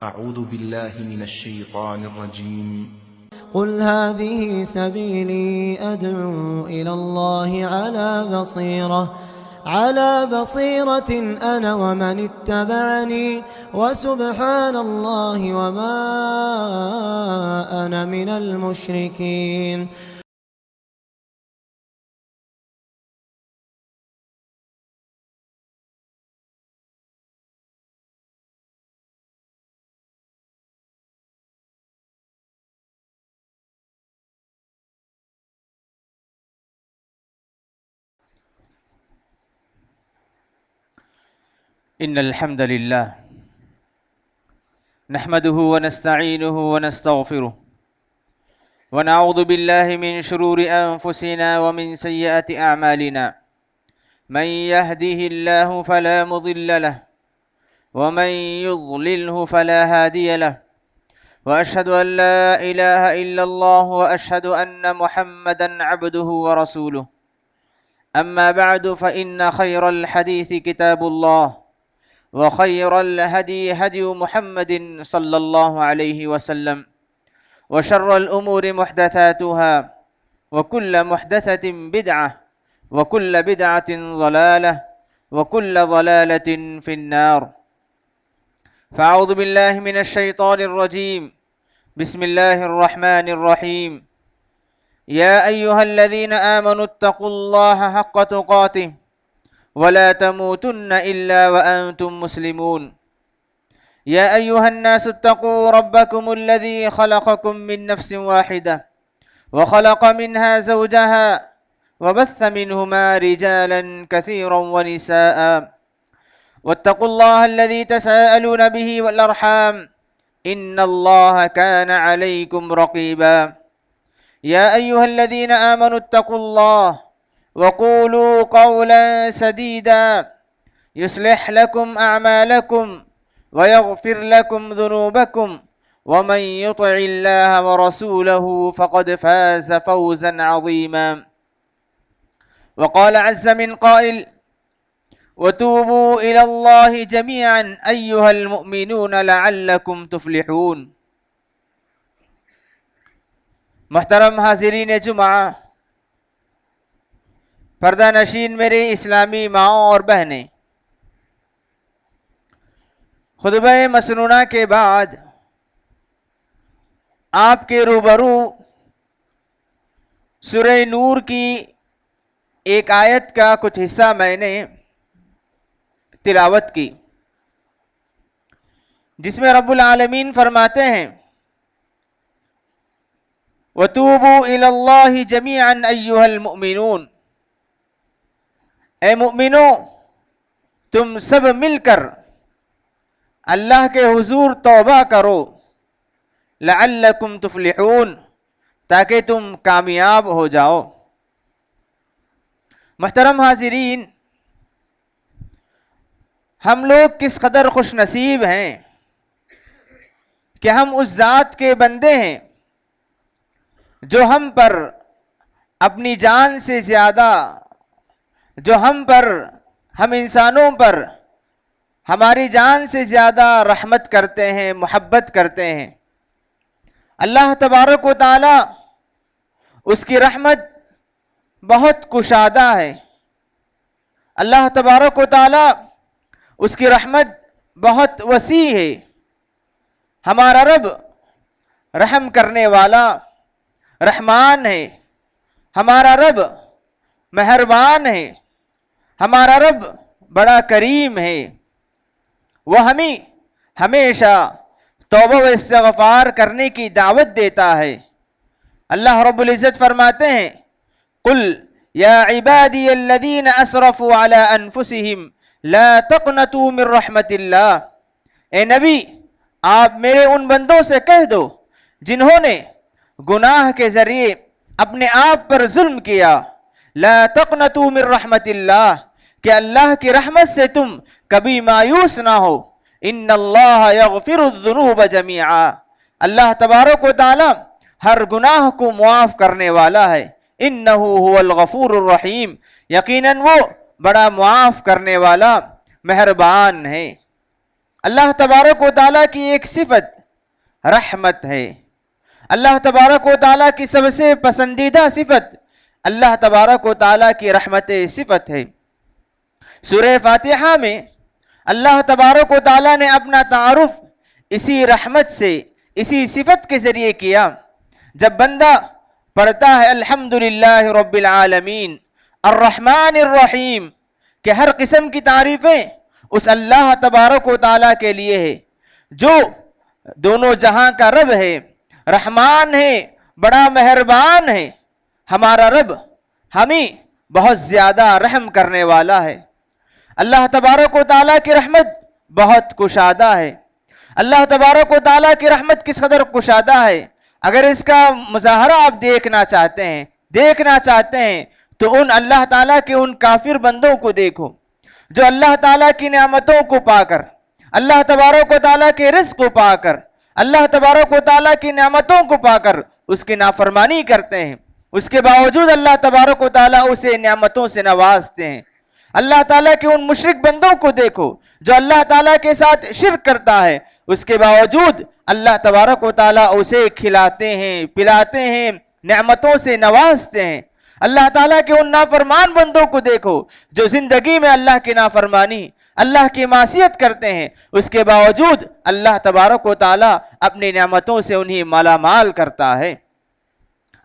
أعوذ بالله من الشيطان الرجيم. قل هذه سبيلي أدعو إلى الله على بصيرة أنا ومن اتبعني وسبحان الله وما أنا من المشركين. إن الحمد لله نحمده ونستعينه ونستغفره ونعوذ بالله من شرور أنفسنا ومن سيئات أعمالنا. من يهده الله فلا مضل له ومن يضلله فلا هادي له، وأشهد أن لا إله إلا الله وأشهد أن محمدا عبده ورسوله. أما بعد فإن خير الحديث كتاب الله، وخير الهدي هدي محمد صلى الله عليه وسلم، وشر الأمور محدثاتها، وكل محدثة بدعة، وكل بدعة ضلالة، وكل ضلالة في النار. فأعوذ بالله من الشيطان الرجيم. بسم الله الرحمن الرحيم. يا أيها الذين آمنوا اتقوا الله حق تقاته ولا تموتن إلا وأنتم مسلمون. يا أيها الناس اتقوا ربكم الذي خلقكم من نفس واحدة وخلق منها زوجها وبث منهما رجالا كثيرا ونساء، واتقوا الله الذي تساءلون به والأرحام إن الله كان عليكم رقيبا. يا أيها الذين آمنوا اتقوا الله وقولوا قولا سديدا يصلح لكم أعمالكم ويغفر لكم ذنوبكم، ومن يطع الله ورسوله فقد فاز فوزا عظيما. وقال عز من قائل: وتوبوا إلى الله جميعا أيها المؤمنون لعلكم تفلحون. محترم حاضرین جمعہ، پردہ نشین میرے اسلامی ماؤں اور بہنیں، خطبہ مسنونہ کے بعد آپ کے روبرو سورہ نور کی ایک آیت کا کچھ حصہ میں نے تلاوت کی، جس میں رب العالمین فرماتے ہیں: وَتُوبُوا إِلَى اللَّهِ جَمِيعًا أَيُّهَا الْمُؤْمِنُونَ، اے مومنو تم سب مل کر اللہ کے حضور توبہ کرو، لعلکم تفلحون، تاکہ تم کامیاب ہو جاؤ۔ محترم حاضرین، ہم لوگ کس قدر خوش نصیب ہیں کہ ہم اس ذات کے بندے ہیں جو ہم پر اپنی جان سے زیادہ، جو ہم انسانوں پر ہماری جان سے زیادہ رحمت کرتے ہیں، محبت کرتے ہیں۔ اللہ تبارک و تعالی، اس کی رحمت بہت کشادہ ہے۔ اللہ تبارک و تعالی، اس کی رحمت بہت وسیع ہے۔ ہمارا رب رحم کرنے والا رحمان ہے، ہمارا رب مہربان ہے، ہمارا رب بڑا کریم ہے۔ وہ ہمیں ہمیشہ توبہ و استغفار کرنے کی دعوت دیتا ہے۔ اللہ رب العزت فرماتے ہیں: قل یا عبادی الذین اسرفوا علی انفسہم لا تقنطوا من رحمت اللہ، اے نبی آپ میرے ان بندوں سے کہہ دو جنہوں نے گناہ کے ذریعے اپنے آپ پر ظلم کیا، لا تقنطوا من رحمت اللہ، کہ اللہ کی رحمت سے تم کبھی مایوس نہ ہو۔ ان اللہ یغفر الذنوب جميعا، اللہ تبارک و تعالی ہر گناہ کو معاف کرنے والا ہے۔ انہ هو الغفور الرحیم، یقیناً وہ بڑا معاف کرنے والا مہربان ہے۔ اللہ تبارک و تعالیٰ کی ایک صفت رحمت ہے. اللہ تبارک و تعالیٰ کی سب سے پسندیدہ صفت اللہ تبارک و تعالیٰ کی رحمت صفت ہے. سورہ فاتحہ میں اللہ تبارک و تعالیٰ نے اپنا تعارف اسی رحمت سے، اسی صفت کے ذریعے کیا. جب بندہ پڑھتا ہے الحمدللہ رب العالمین الرحمن الرحیم، کہ ہر قسم کی تعریفیں اس اللہ تبارک و تعالیٰ کے لیے ہے جو دونوں جہاں کا رب ہے، رحمان ہے، بڑا مہربان ہے. ہمارا رب ہمیں بہت زیادہ رحم کرنے والا ہے. اللہ تبارک و تعالیٰ کی رحمت بہت کشادہ ہے. اللہ تبارک و تعالیٰ کی رحمت کس قدر کشادہ ہے، اگر اس کا مظاہرہ آپ دیکھنا چاہتے ہیں تو ان اللہ تعالیٰ کے ان کافر بندوں کو دیکھو جو اللہ تعالیٰ کی نعمتوں کو پا کر، اللہ تبارک و تعالیٰ کے رزق کو پا کر، اللہ تبارک و تعالیٰ کی نعمتوں کو پا کر اس کی نافرمانی کرتے ہیں. اس کے باوجود اللہ تبارک و تعالیٰ اسے نعمتوں سے نوازتے ہیں. اللہ تعالیٰ کے ان مشرک بندوں کو دیکھو جو اللہ تعالیٰ کے ساتھ شرک کرتا ہے، اس کے باوجود اللہ تبارک و تعالیٰ اسے کھلاتے ہیں، پلاتے ہیں، نعمتوں سے نوازتے ہیں. اللہ تعالیٰ کے ان نافرمان بندوں کو دیکھو جو زندگی میں اللہ کی نافرمانی، اللہ کی معصیت کرتے ہیں، اس کے باوجود اللہ تبارک و تعالیٰ اپنی نعمتوں سے انہیں مالا مال کرتا ہے.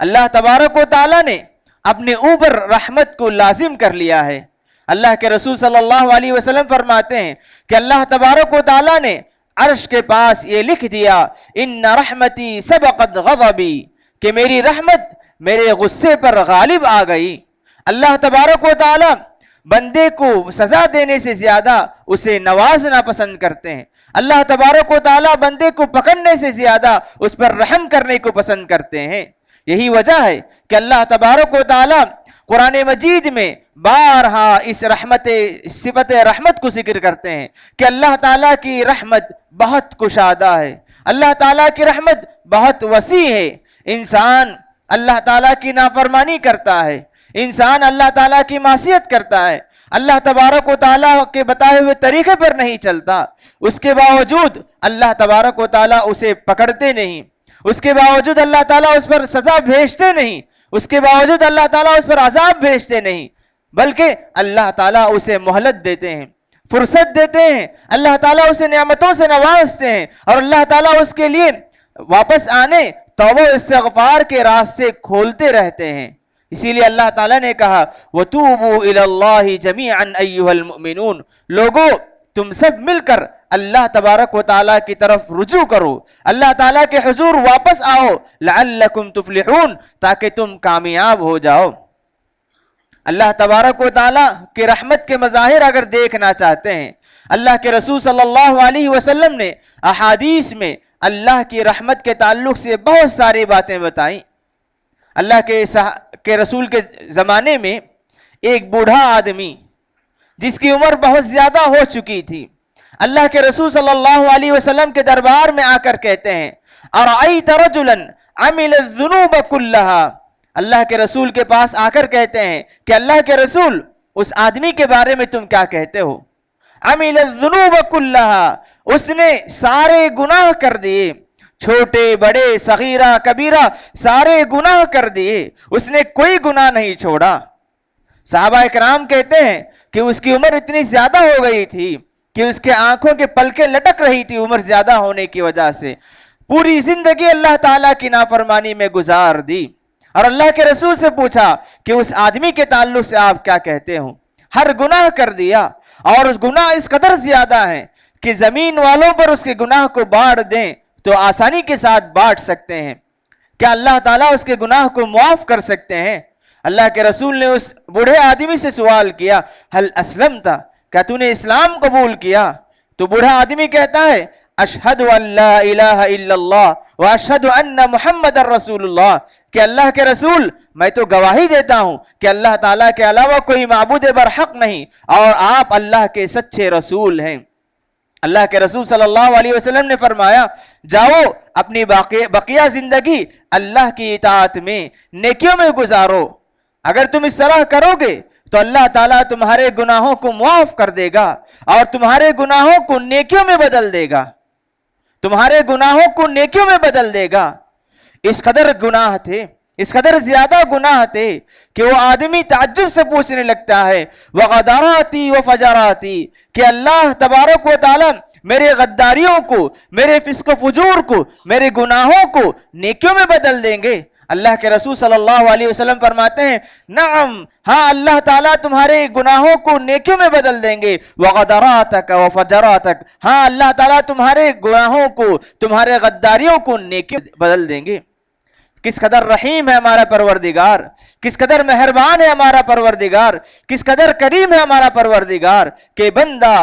اللہ تبارک و تعالیٰ نے اپنے اوپر رحمت کو لازم کر لیا ہے. اللہ کے رسول صلی اللہ علیہ وسلم فرماتے ہیں کہ اللہ تبارک و تعالیٰ نے عرش کے پاس یہ لکھ دیا ان رحمتی سبقت غضبی، کہ میری رحمت میرے غصے پر غالب آ گئی. اللہ تبارک و تعالیٰ بندے کو سزا دینے سے زیادہ اسے نوازنا پسند کرتے ہیں. اللہ تبارک و تعالیٰ بندے کو پکڑنے سے زیادہ اس پر رحم کرنے کو پسند کرتے ہیں. یہی وجہ ہے کہ اللہ تبارک و تعالیٰ قرآن مجید میں بارہا اس صفت رحمت کو ذکر کرتے ہیں کہ اللہ تعالیٰ کی رحمت بہت کشادہ ہے، اللہ تعالیٰ کی رحمت بہت وسیع ہے. انسان اللہ تعالیٰ کی نافرمانی کرتا ہے، انسان اللہ تعالیٰ کی معصیت کرتا ہے، اللہ تبارک و تعالیٰ کے بتائے ہوئے طریقے پر نہیں چلتا، اس کے باوجود اللہ تبارک و تعالیٰ اسے پکڑتے نہیں، اس کے باوجود اللہ تعالیٰ اس پر سزا بھیجتے نہیں، اس کے باوجود اللہ تعالیٰ اس پر عذاب بھیجتے نہیں، بلکہ اللہ تعالیٰ اسے مہلت دیتے ہیں، فرصت دیتے ہیں. اللہ تعالیٰ اسے نعمتوں سے نوازتے ہیں اور اللہ تعالیٰ اس کے لیے واپس آنے، توبہ و استغفار کے راستے کھولتے رہتے ہیں. اسی لیے اللہ تعالیٰ نے کہا وَتُوبُوا إِلَى اللَّهِ جَمِيعًا أَيُّهَا الْمُؤْمِنُونَ، لوگو تم سب مل کر اللہ تبارک و تعالیٰ کی طرف رجوع کرو، اللہ تعالیٰ کے حضور واپس آؤ لعلکم تفلحون، تاکہ تم کامیاب ہو جاؤ. اللہ تبارک و تعالیٰ کی رحمت کے مظاہر اگر دیکھنا چاہتے ہیں، اللہ کے رسول صلی اللہ علیہ وسلم نے احادیث میں اللہ کی رحمت کے تعلق سے بہت ساری باتیں بتائیں. اللہ کے رسول کے زمانے میں ایک بوڑھا آدمی جس کی عمر بہت زیادہ ہو چکی تھی، اللہ کے رسول صلی اللہ علیہ وسلم کے دربار میں آ کر کہتے ہیں ارأیت رجلا عمل الذنوب کلہا، اللہ کے رسول کے پاس آ کر کہتے ہیں کہ اللہ کے رسول اس آدمی کے بارے میں تم کیا کہتے ہو؟ عمل الذنوب کلہا، اس نے سارے گناہ کر دیے، چھوٹے بڑے صغیرہ کبیرہ سارے گناہ کر دیے، اس نے کوئی گناہ نہیں چھوڑا. صحابہ اکرام کہتے ہیں کہ اس کی عمر اتنی زیادہ ہو گئی تھی کہ اس کے آنکھوں کے پلکیں لٹک رہی تھی عمر زیادہ ہونے کی وجہ سے، پوری زندگی اللہ تعالیٰ کی نافرمانی میں گزار دی. اور اللہ کے رسول سے پوچھا کہ اس آدمی کے تعلق سے آپ کیا کہتے ہو؟ ہر گناہ کر دیا، اور اس گناہ اس قدر زیادہ ہیں کہ زمین والوں پر اس کے گناہ کو بانٹ دیں تو آسانی کے ساتھ بانٹ سکتے ہیں. کیا اللہ تعالیٰ اس کے گناہ کو معاف کر سکتے ہیں؟ اللہ کے رسول نے اس بوڑھے آدمی سے سوال کیا ہل اسلمت، کیا تو نے اسلام قبول کیا؟ تو بوڑھا آدمی کہتا ہے اشہد ان لا الہ الا اللہ واشہد ان محمد رسول اللہ، کہ اللہ کے رسول میں تو گواہی دیتا ہوں کہ اللہ تعالیٰ کے علاوہ کوئی معبود برحق نہیں اور آپ اللہ کے سچے رسول ہیں. اللہ کے رسول صلی اللہ علیہ وسلم نے فرمایا جاؤ اپنی بقیہ زندگی اللہ کی اطاعت میں نیکیوں میں گزارو، اگر تم اس طرح کرو گے تو اللہ تعالیٰ تمہارے گناہوں کو معاف کر دے گا اور تمہارے گناہوں کو نیکیوں میں بدل دے گا، تمہارے گناہوں کو نیکیوں میں بدل دے گا۔ اس قدر گناہ تھے، اس قدر زیادہ گناہ تھے کہ وہ آدمی تعجب سے پوچھنے لگتا ہے وغدراتی وفجراتی، کہ اللہ تبارک و تعالیٰ میرے غداریوں کو، میرے فسق و فجور کو، میرے گناہوں کو نیکیوں میں بدل دیں گے؟ اللہ کے رسول صلی اللہ علیہ وسلم فرماتے ہیں نعم، ہاں اللہ تعالیٰ تمہارے گناہوں کو نیکیوں میں بدل دیں گے، وغدراتک وفجراتک، ہاں اللہ تعالیٰ تمہارے گناہوں کو، تمہارے غداریوں کو نیکیوں میں بدل دیں گے۔ کس قدر رحیم ہے ہمارا پروردگار، کس قدر مہربان ہے ہمارا پروردگار، کس قدر کریم ہے ہمارا پروردگار کہ بندہ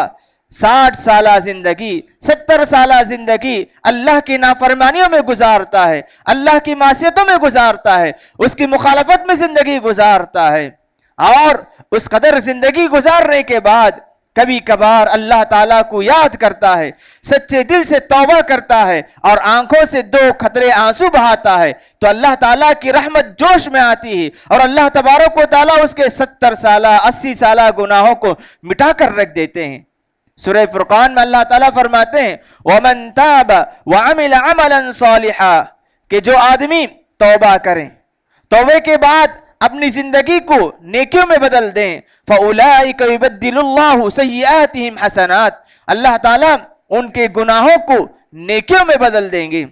60 سالہ زندگی، 70 سالہ زندگی اللہ کی نافرمانیوں میں گزارتا ہے، اللہ کی معصیتوں میں گزارتا ہے، اس کی مخالفت میں زندگی گزارتا ہے، اور اس قدر زندگی گزارنے کے بعد کبھی کبھار اللہ تعالیٰ کو یاد کرتا ہے، سچے دل سے توبہ کرتا ہے اور آنکھوں سے 2 قطرے آنسو بہاتا ہے، تو اللہ تعالیٰ کی رحمت جوش میں آتی ہے اور اللہ تبارک و تعالیٰ اس کے 70 سالہ 80 سالہ گناہوں کو مٹا کر رکھ دیتے ہیں۔ سورہ فرقان میں اللہ تعالیٰ فرماتے ہیں وَمَن تَابَ وَعَمِلَ عَمَلًا صَالِحًا، کہ جو آدمی توبہ کریں، توبے کے بعد اپنی زندگی کو نیکیوں میں بدل دیں، فَأُولَئِكَ يُبَدِّلُ اللَّهُ سَيِّئَاتِهِمْ حَسَنَاتٍ، اللہ تعالیٰ ان کے گناہوں کو نیکیوں میں بدل دیں گے،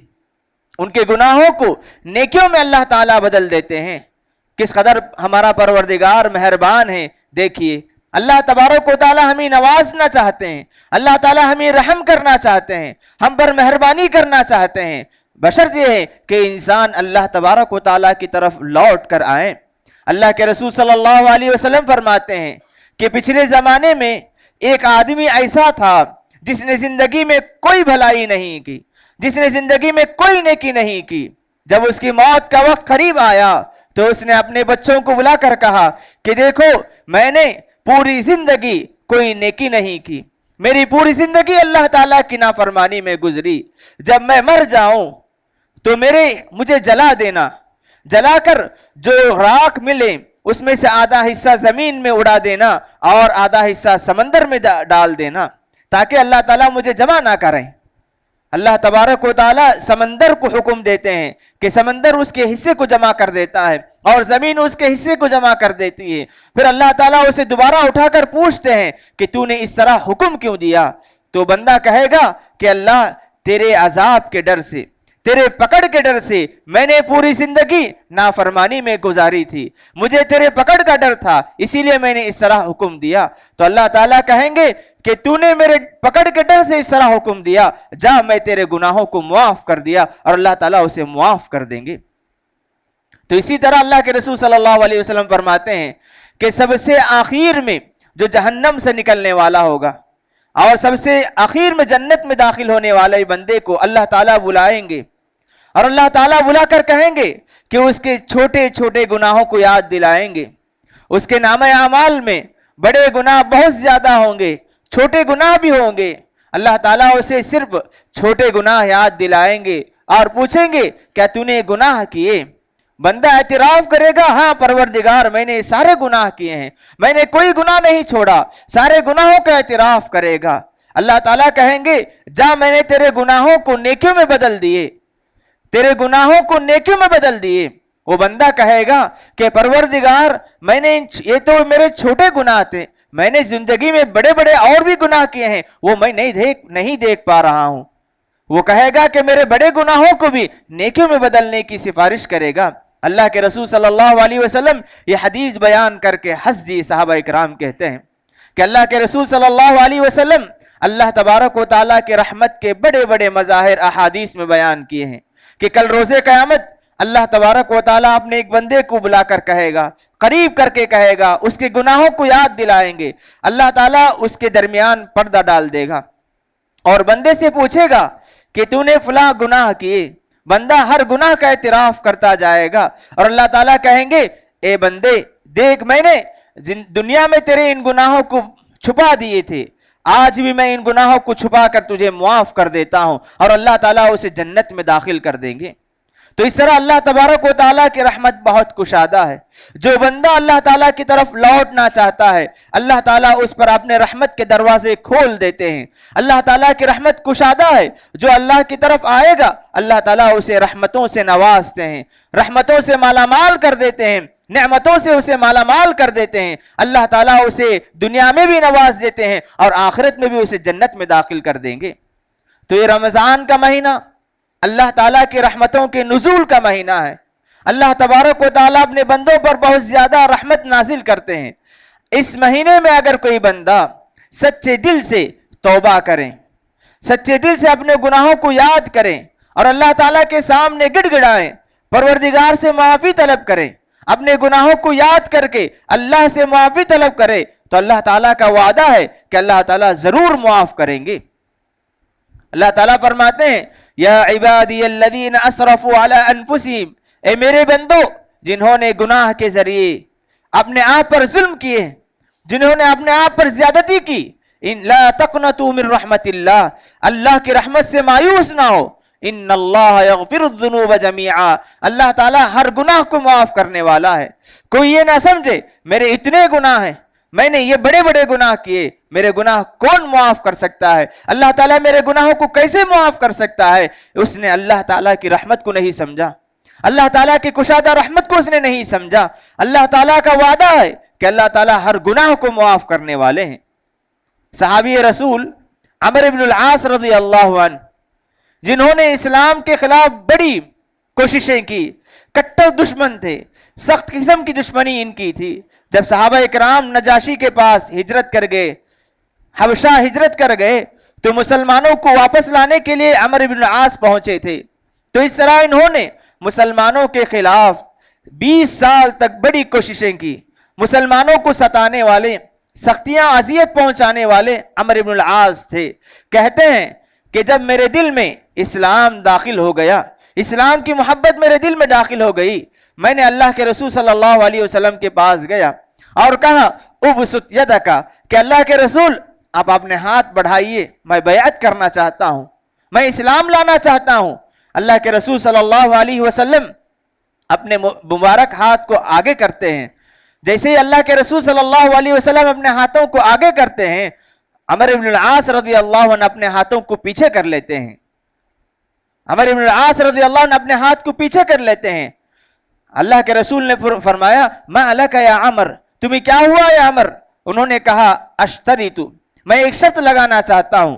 ان کے گناہوں کو نیکیوں میں اللہ تعالیٰ بدل دیتے ہیں۔ کس قدر ہمارا پروردگار مہربان ہے، دیکھیے اللہ تبارک و تعالیٰ ہمیں نوازنا چاہتے ہیں، اللہ تعالیٰ ہمیں رحم کرنا چاہتے ہیں، ہم پر مہربانی کرنا چاہتے ہیں، بشرط یہ ہے کہ انسان اللہ تبارک و تعالیٰ کی طرف لوٹ کر آئیں۔ اللہ کے رسول صلی اللہ علیہ وسلم فرماتے ہیں کہ پچھلے زمانے میں ایک آدمی ایسا تھا جس نے زندگی میں کوئی بھلائی نہیں کی، جس نے زندگی میں کوئی نیکی نہیں کی۔ جب اس کی موت کا وقت قریب آیا تو اس نے اپنے بچوں کو بلا کر کہا کہ دیکھو میں نے پوری زندگی کوئی نیکی نہیں کی، میری پوری زندگی اللہ تعالیٰ کی نافرمانی میں گزری، جب میں مر جاؤں تو مجھے جلا دینا، جلا کر جو راکھ ملے اس میں سے آدھا حصہ زمین میں اڑا دینا اور آدھا حصہ سمندر میں ڈال دینا تاکہ اللہ تعالیٰ مجھے جمع نہ کریں۔ اللہ تبارک و تعالیٰ سمندر کو حکم دیتے ہیں کہ سمندر اس کے حصے کو جمع کر دیتا ہے اور زمین اس کے حصے کو جمع کر دیتی ہے۔ پھر اللہ تعالیٰ اسے دوبارہ اٹھا کر پوچھتے ہیں کہ تو نے اس طرح حکم کیوں دیا؟ تو بندہ کہے گا کہ اللہ تیرے عذاب کے ڈر سے، تیرے پکڑ کے ڈر سے میں نے پوری زندگی نافرمانی میں گزاری تھی، مجھے تیرے پکڑ کا ڈر تھا اسی لیے میں نے اس طرح حکم دیا۔ تو اللہ تعالیٰ کہیں گے کہ تو نے میرے پکڑ کے ڈر سے اس طرح حکم دیا، جا میں تیرے گناہوں کو معاف کر دیا، اور اللہ تعالیٰ اسے معاف کر دیں گے۔ تو اسی طرح اللہ کے رسول صلی اللہ علیہ وسلم فرماتے ہیں کہ سب سے آخر میں جو جہنم سے نکلنے والا ہوگا اور سب سے آخر میں جنت میں داخل ہونے والے بندے کو اللہ تعالیٰ بلائیں گے اور اللہ تعالیٰ بلا کر کہیں گے کہ اس کے چھوٹے چھوٹے گناہوں کو یاد دلائیں گے۔ اس کے نامہ اعمال میں بڑے گناہ بہت زیادہ ہوں گے، چھوٹے گناہ بھی ہوں گے، اللہ تعالیٰ اسے صرف چھوٹے گناہ یاد دلائیں گے اور پوچھیں گے کیا تو نے گناہ کیے؟ بندہ اعتراف کرے گا ہاں پروردگار میں نے سارے گناہ کیے ہیں، میں نے کوئی گناہ نہیں چھوڑا، سارے گناہوں کا اعتراف کرے گا۔ اللہ تعالیٰ کہیں گے جا میں نے تیرے گناہوں کو نیکیوں میں بدل دیے، تیرے گناہوں کو نیکیوں میں بدل دیے۔ وہ بندہ کہے گا کہ پروردگار میں نے یہ تو میرے چھوٹے گناہ تھے، میں نے زندگی میں بڑے بڑے اور بھی گناہ کیے ہیں وہ میں نہیں دیکھ پا رہا ہوں۔ وہ کہے گا کہ میرے بڑے گناہوں کو بھی نیکیوں میں بدلنے کی سفارش کرے گا۔ اللہ کے رسول صلی اللہ علیہ وسلم یہ حدیث بیان کر کے ہنس دیے۔ صحابہ اکرام کہتے ہیں کہ اللہ کے رسول صلی اللہ علیہ وسلم اللہ تبارک و تعالیٰ کے رحمت کے بڑے بڑے مظاہر احادیث میں بیان کیے ہیں کہ کل روز قیامت اللہ تبارک و تعالیٰ اپنے ایک بندے کو بلا کر کہے گا، قریب کر کے کہے گا، اس کے گناہوں کو یاد دلائیں گے، اللہ تعالیٰ اس کے درمیان پردہ ڈال دے گا اور بندے سے پوچھے گا کہ تو نے فلاں گناہ کیے۔ بندہ ہر گناہ کا اعتراف کرتا جائے گا اور اللہ تعالیٰ کہیں گے اے بندے دیکھ میں نے دنیا میں تیرے ان گناہوں کو چھپا دیے تھے، آج بھی میں ان گناہوں کو چھپا کر تجھے معاف کر دیتا ہوں، اور اللہ تعالیٰ اسے جنت میں داخل کر دیں گے۔ تو اس طرح اللہ تبارک و تعالیٰ کی رحمت بہت کشادہ ہے. جو بندہ اللہ تعالیٰ کی طرف لوٹنا چاہتا ہے اللہ تعالیٰ اس پر اپنے رحمت کے دروازے کھول دیتے ہیں. اللہ تعالیٰ کی رحمت کشادہ ہے. جو اللہ کی طرف آئے گا اللہ تعالیٰ اسے رحمتوں سے نوازتے ہیں, رحمتوں سے مالا مال کر دیتے ہیں, نعمتوں سے اسے مالا مال کر دیتے ہیں. اللہ تعالیٰ اسے دنیا میں بھی نواز دیتے ہیں اور آخرت میں بھی اسے جنت میں داخل کر دیں گے. تو یہ رمضان کا مہینہ اللہ تعالیٰ کی رحمتوں کے نزول کا مہینہ ہے. اللہ تبارک و تعالیٰ اپنے بندوں پر بہت زیادہ رحمت نازل کرتے ہیں. اس مہینے میں اگر کوئی بندہ سچے دل سے توبہ کریں, سچے دل سے اپنے گناہوں کو یاد کریں اور اللہ تعالیٰ کے سامنے گڑ گڑائیں, پروردگار سے معافی طلب کریں, اپنے گناہوں کو یاد کر کے اللہ سے معافی طلب کرے, تو اللہ تعالیٰ کا وعدہ ہے کہ اللہ تعالیٰ ضرور معاف کریں گے. اللہ تعالیٰ فرماتے ہیں یا عبادی الذین اسرفوا علی انفسہم, اے میرے بندو جنہوں نے گناہ کے ذریعے اپنے آپ پر ظلم کیے, جنہوں نے اپنے آپ پر زیادتی کی, ان لا تقنطوا من رحمت اللہ, اللہ کی رحمت سے مایوس نہ ہو. ان اللہ یغفر الذنوب جمیعا, اللہ تعالیٰ ہر گناہ کو معاف کرنے والا ہے. کوئی یہ نہ سمجھے میرے اتنے گناہ ہیں, میں نے یہ بڑے بڑے گناہ کیے, میرے گناہ کون معاف کر سکتا ہے, اللہ تعالیٰ میرے گناہوں کو کیسے معاف کر سکتا ہے. اس نے اللہ تعالیٰ کی رحمت کو نہیں سمجھا, اللہ تعالیٰ کی کشادہ رحمت کو اس نے نہیں سمجھا. اللہ تعالیٰ کا وعدہ ہے کہ اللہ تعالیٰ ہر گناہ کو معاف کرنے والے ہیں. صحابی رسول عمرو بن العاص رضی اللہ عنہ, جنہوں نے اسلام کے خلاف بڑی کوششیں کی, کٹر دشمن تھے, سخت قسم کی دشمنی ان کی تھی. جب صحابہ اکرام نجاشی کے پاس ہجرت کر گئے, حبشہ ہجرت کر گئے, تو مسلمانوں کو واپس لانے کے لیے عمرو بن العاص پہنچے تھے. تو اس طرح انہوں نے مسلمانوں کے خلاف 20 سال تک بڑی کوششیں کی. مسلمانوں کو ستانے والے, سختیاں اذیت پہنچانے والے عمرو بن العاص تھے. کہتے ہیں کہ جب میرے دل میں اسلام داخل ہو گیا, اسلام کی محبت میرے دل میں داخل ہو گئی, میں نے اللہ کے رسول صلی اللہ علیہ وسلم کے پاس گیا اور کہا ابسط یدک, کہ اللہ کے رسول آپ اپنے ہاتھ بڑھائیے, میں بیعت کرنا چاہتا ہوں, میں اسلام لانا چاہتا ہوں. اللہ کے رسول صلی اللہ علیہ وسلم اپنے مبارک ہاتھ کو آگے کرتے ہیں. جیسے ہی اللہ کے رسول صلی اللہ علیہ وسلم اپنے ہاتھوں کو آگے کرتے ہیں, عمرو بن العاص رضی اللہ عنہ اپنے ہاتھوں کو پیچھے کر لیتے ہیں. عمرو بن العاص رضی اللہ عنہ اپنے ہاتھ کو پیچھے کر لیتے ہیں. اللہ کے رسول نے فرمایا ما لک یا عمر, تمہیں کیا ہوا یا عمر؟ انہوں نے کہا اشتریت, میں ایک شرط لگانا چاہتا ہوں,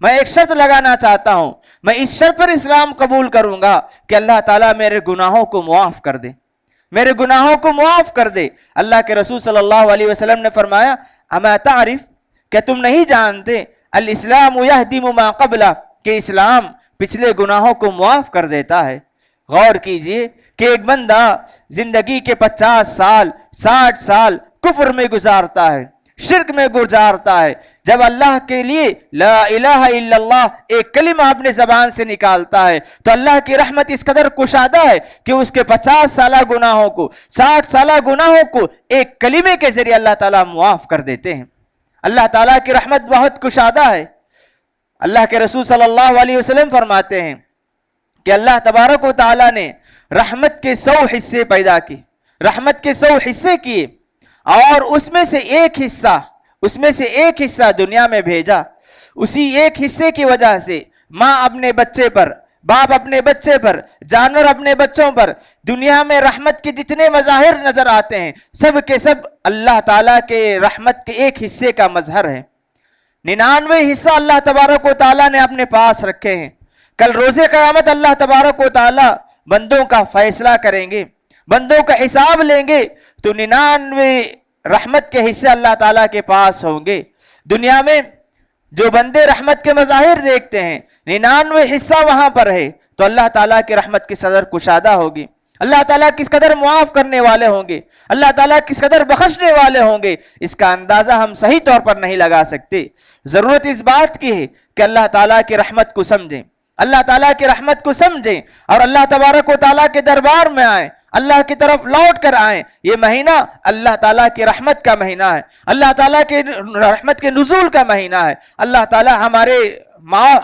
میں ایک شرط لگانا چاہتا ہوں, میں اس شرط پر اسلام قبول کروں گا کہ اللہ تعالیٰ میرے گناہوں کو معاف کر دے, میرے گناہوں کو معاف کر دے. اللہ کے رسول صلی اللہ علیہ وسلم نے فرمایا اما تعرف, کہ تم نہیں جانتے الاسلام یہدم ما قبلہ, کہ اسلام پچھلے گناہوں کو معاف کر دیتا ہے. غور کیجئے کہ ایک بندہ زندگی کے 50 سال 60 سال کفر میں گزارتا ہے, شرک میں گزارتا ہے, جب اللہ کے لیے لا الہ الا اللہ ایک کلمہ اپنے زبان سے نکالتا ہے تو اللہ کی رحمت اس قدر کشادہ ہے کہ اس کے 50 سالہ گناہوں کو 60 سالہ گناہوں کو ایک کلمے کے ذریعے اللہ تعالیٰ معاف کر دیتے ہیں. اللہ تعالیٰ کی رحمت بہت کشادہ ہے. اللہ کے رسول صلی اللہ علیہ وسلم فرماتے ہیں کہ اللہ تبارک و تعالیٰ نے رحمت کے 100 حصے پیدا کی, رحمت کے 100 حصے کیے, اور اس میں سے ایک حصہ دنیا میں بھیجا. اسی ایک حصے کی وجہ سے ماں اپنے بچے پر, باپ اپنے بچے پر, جانور اپنے بچوں پر, دنیا میں رحمت کے جتنے مظاہر نظر آتے ہیں سب کے سب اللہ تعالیٰ کے رحمت کے ایک حصے کا مظہر ہے. 99 حصہ اللہ تبارک و تعالیٰ نے اپنے پاس رکھے ہیں. کل روز قیامت اللہ تبارک و تعالیٰ بندوں کا فیصلہ کریں گے, بندوں کا حساب لیں گے, تو 99 رحمت کے حصے اللہ تعالیٰ کے پاس ہوں گے. دنیا میں جو بندے رحمت کے مظاہر دیکھتے ہیں 99 حصہ وہاں پر ہے, تو اللہ تعالیٰ کی رحمت کی صدر کشادہ ہوگی. اللہ تعالیٰ کس قدر معاف کرنے والے ہوں گے, اللہ تعالیٰ کس قدر بخشنے والے ہوں گے, اس کا اندازہ ہم صحیح طور پر نہیں لگا سکتے. ضرورت اس بات کی ہے کہ اللہ تعالیٰ کی رحمت کو سمجھیں, اللہ تعالیٰ کی رحمت کو سمجھیں اور اللہ تبارک و تعالیٰ کے دربار میں آئیں, اللہ کی طرف لوٹ کر آئیں. یہ مہینہ اللہ تعالیٰ کی رحمت کا مہینہ ہے, اللہ تعالیٰ کے رحمت کے نزول کا مہینہ ہے. اللہ تعالیٰ ہمارے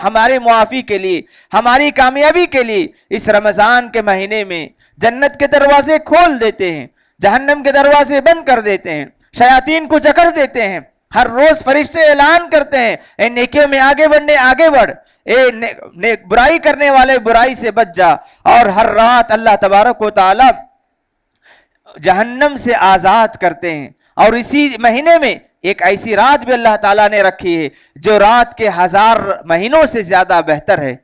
ہمارے معافی کے لیے، ہماری کامیابی کے لیے اس رمضان کے مہینے میں جنت کے دروازے کھول دیتے ہیں، جہنم کے دروازے بند کر دیتے ہیں، شیاطین کو جکڑ دیتے ہیں۔ ہر روز فرشتے اعلان کرتے ہیں اے نیکیوں میں آگے بڑھنے آگے بڑھ، اے برائی کرنے والے برائی سے بچ جا۔ اور ہر رات اللہ تبارک و تعالی جہنم سے آزاد کرتے ہیں۔ اور اسی مہینے میں ایک ایسی رات بھی اللہ تعالیٰ نے رکھی ہے جو رات کے 1000 مہینوں سے زیادہ بہتر ہے۔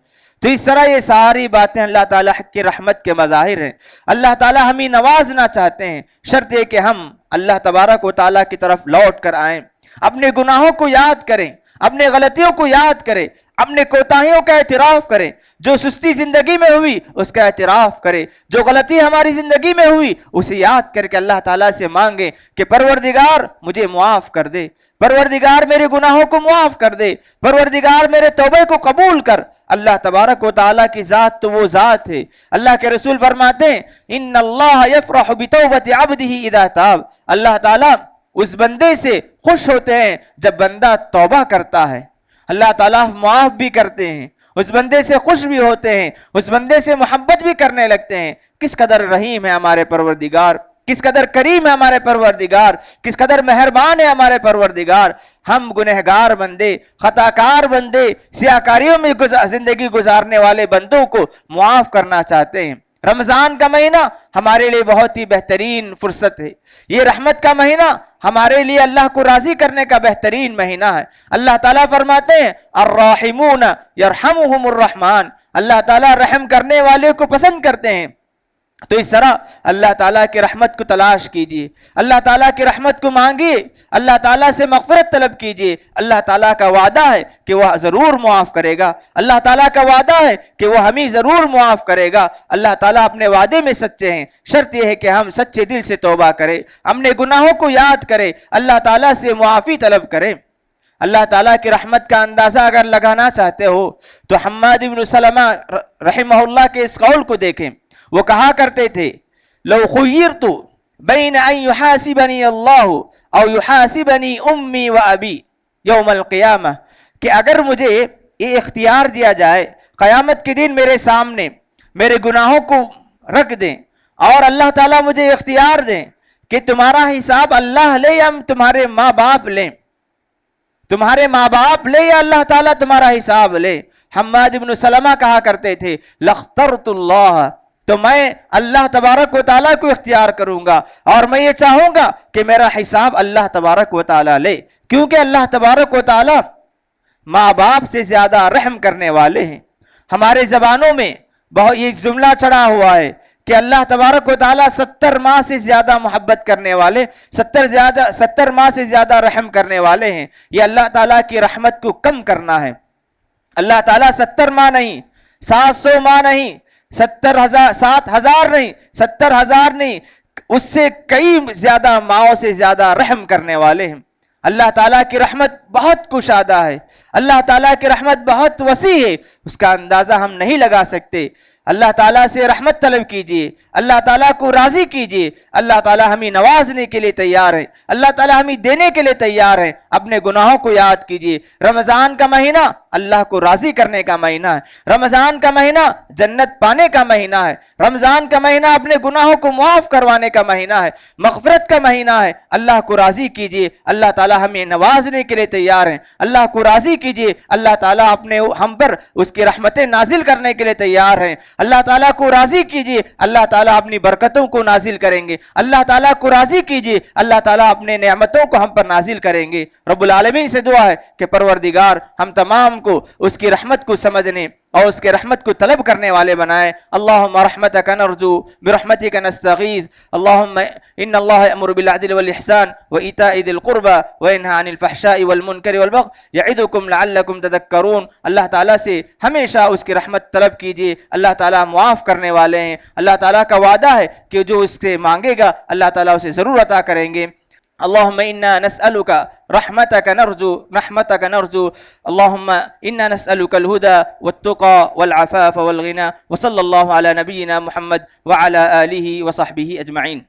تو اس طرح یہ ساری باتیں اللہ تعالیٰ کی رحمت کے مظاہر ہیں۔ اللہ تعالیٰ ہمیں نوازنا چاہتے ہیں، شرط یہ کہ ہم اللہ تبارک و تعالیٰ کی طرف لوٹ کر آئیں، اپنے گناہوں کو یاد کریں، اپنے غلطیوں کو یاد کریں، اپنے کوتاہیوں کا اعتراف کریں، جو سستی زندگی میں ہوئی اس کا اعتراف کرے، جو غلطی ہماری زندگی میں ہوئی اسے یاد کر کے اللہ تعالیٰ سے مانگیں کہ پروردگار مجھے معاف کر دے، پروردگار میرے گناہوں کو معاف کر دے، پروردگار میرے توبے کو قبول کر۔ اللہ تبارک و تعالیٰ کی ذات تو وہ ذات ہے، اللہ کے رسول فرماتے ہیں ان اللہ یفرح بتوبۃ عبدہ اذا تاب، اللہ تعالیٰ اس بندے سے خوش ہوتے ہیں جب بندہ توبہ کرتا ہے، اللہ تعالیٰ معاف بھی کرتے ہیں، اس بندے سے خوش بھی ہوتے ہیں، اس بندے سے محبت بھی کرنے لگتے ہیں۔ کس قدر رحیم ہے ہمارے پروردگار، کس قدر کریم ہے ہمارے پروردگار، کس قدر مہربان ہے ہمارے پروردگار۔ ہم گنہگار بندے، خطاکار بندے، سیاہکاریوں میں زندگی گزارنے والے بندوں کو معاف کرنا چاہتے ہیں۔ رمضان کا مہینہ ہمارے لیے بہت ہی بہترین فرصت ہے، یہ رحمت کا مہینہ ہمارے لیے اللہ کو راضی کرنے کا بہترین مہینہ ہے۔ اللہ تعالیٰ فرماتے ہیں الراحمون یرحمہم الرحمن، اللہ تعالیٰ رحم کرنے والے کو پسند کرتے ہیں۔ تو اس طرح اللہ تعالیٰ کی رحمت کو تلاش کیجئے، اللہ تعالیٰ کی رحمت کو مانگیے، اللہ تعالیٰ سے مغفرت طلب کیجئے۔ اللہ تعالیٰ کا وعدہ ہے کہ وہ ضرور معاف کرے گا، اللہ تعالیٰ کا وعدہ ہے کہ وہ ہمیں ضرور معاف کرے گا۔ اللہ تعالیٰ اپنے وعدے میں سچے ہیں، شرط یہ ہے کہ ہم سچے دل سے توبہ کریں، اپنے گناہوں کو یاد کریں، اللہ تعالیٰ سے معافی طلب کریں۔ اللہ تعالیٰ کی رحمت کا اندازہ اگر لگانا چاہتے ہو تو حماد بن سلمہ رحمہ اللہ کے اس قول کو دیکھیں، وہ کہا کرتے تھے لو خیرت بین ان یحاسبنی اللہ او یحاسبنی امی و ابی یوم القیامہ، کہ اگر مجھے یہ اختیار دیا جائے قیامت کے دن میرے سامنے میرے گناہوں کو رکھ دیں اور اللہ تعالیٰ مجھے اختیار دیں کہ تمہارا حساب اللہ لے یا تمہارے ماں باپ لیں، تمہارے ماں باپ لے یا اللہ تعالیٰ تمہارا حساب لے، حماد بن سلمہ کہا کرتے تھے لاخترت اللہ، تو میں اللہ تبارک و تعالیٰ کو اختیار کروں گا اور میں یہ چاہوں گا کہ میرا حساب اللہ تبارک و تعالیٰ لے، کیونکہ اللہ تبارک و تعالیٰ ماں باپ سے زیادہ رحم کرنے والے ہیں۔ ہمارے زبانوں میں بہت یہ جملہ چڑھا ہوا ہے کہ اللہ تبارک و تعالیٰ 70 ماہ سے زیادہ محبت کرنے والے، 70 ماہ سے زیادہ رحم کرنے والے ہیں۔ یہ اللہ تعالیٰ کی رحمت کو کم کرنا ہے۔ اللہ تعالیٰ 70 ماہ نہیں، 700 ماہ نہیں، 7,000 نہیں، 70,000 نہیں، اس سے کئی زیادہ ماہوں سے زیادہ رحم کرنے والے ہیں۔ اللہ تعالیٰ کی رحمت بہت کشادہ ہے، اللہ تعالیٰ کی رحمت بہت وسیع ہے، اس کا اندازہ ہم نہیں لگا سکتے۔ اللہ تعالیٰ سے رحمت طلب کیجئے، اللہ تعالیٰ کو راضی کیجئے۔ اللہ تعالیٰ ہمیں نوازنے کے لیے تیار ہے، اللہ تعالیٰ ہمیں دینے کے لیے تیار ہے۔ اپنے گناہوں کو یاد کیجئے۔ رمضان کا مہینہ اللہ کو راضی کرنے کا مہینہ ہے، رمضان کا مہینہ جنت پانے کا مہینہ ہے، رمضان کا مہینہ اپنے گناہوں کو معاف کروانے کا مہینہ ہے، مغفرت کا مہینہ ہے۔ اللہ کو راضی کیجئے، اللہ تعالیٰ ہمیں نوازنے کے لیے تیار ہیں۔ اللہ کو راضی کیجئے، اللہ تعالیٰ اپنے ہم پر اس کی رحمتیں نازل کرنے کے لیے تیار ہیں۔ اللہ تعالیٰ کو راضی کیجئے، اللہ تعالیٰ اپنی برکتوں کو نازل کریں گے۔ اللہ تعالیٰ کو راضی کیجئے، اللہ تعالیٰ اپنے نعمتوں کو ہم پر نازل کریں گے۔ رب العالمین سے دعا ہے کہ پروردگار ہم تمام کو اس کی رحمت کو سمجھنے اور اس کے رحمت کو طلب کرنے والے بنائے۔ اللہم رحمتک نرجو برحمتک نستغیث، اللہم ان اللہ یأمر بالعدل والإحسان وإیتاء ذی القربى وینہی عن الفحشاء والمنکر والبغی یعظکم لعلکم تذکرون۔ اللہ تعالیٰ سے ہمیشہ اس کی رحمت طلب کیجئے، اللہ تعالیٰ معاف کرنے والے ہیں۔ اللہ تعالیٰ کا وعدہ ہے کہ جو اس سے مانگے گا اللہ تعالیٰ اسے ضرور عطا کریں گے۔ اللهم إنا نسألك رحمتك نرجو اللهم إنا نسألك الهدى والتقى والعفاف والغنى، وصلى الله على نبينا محمد وعلى آله وصحبه أجمعين۔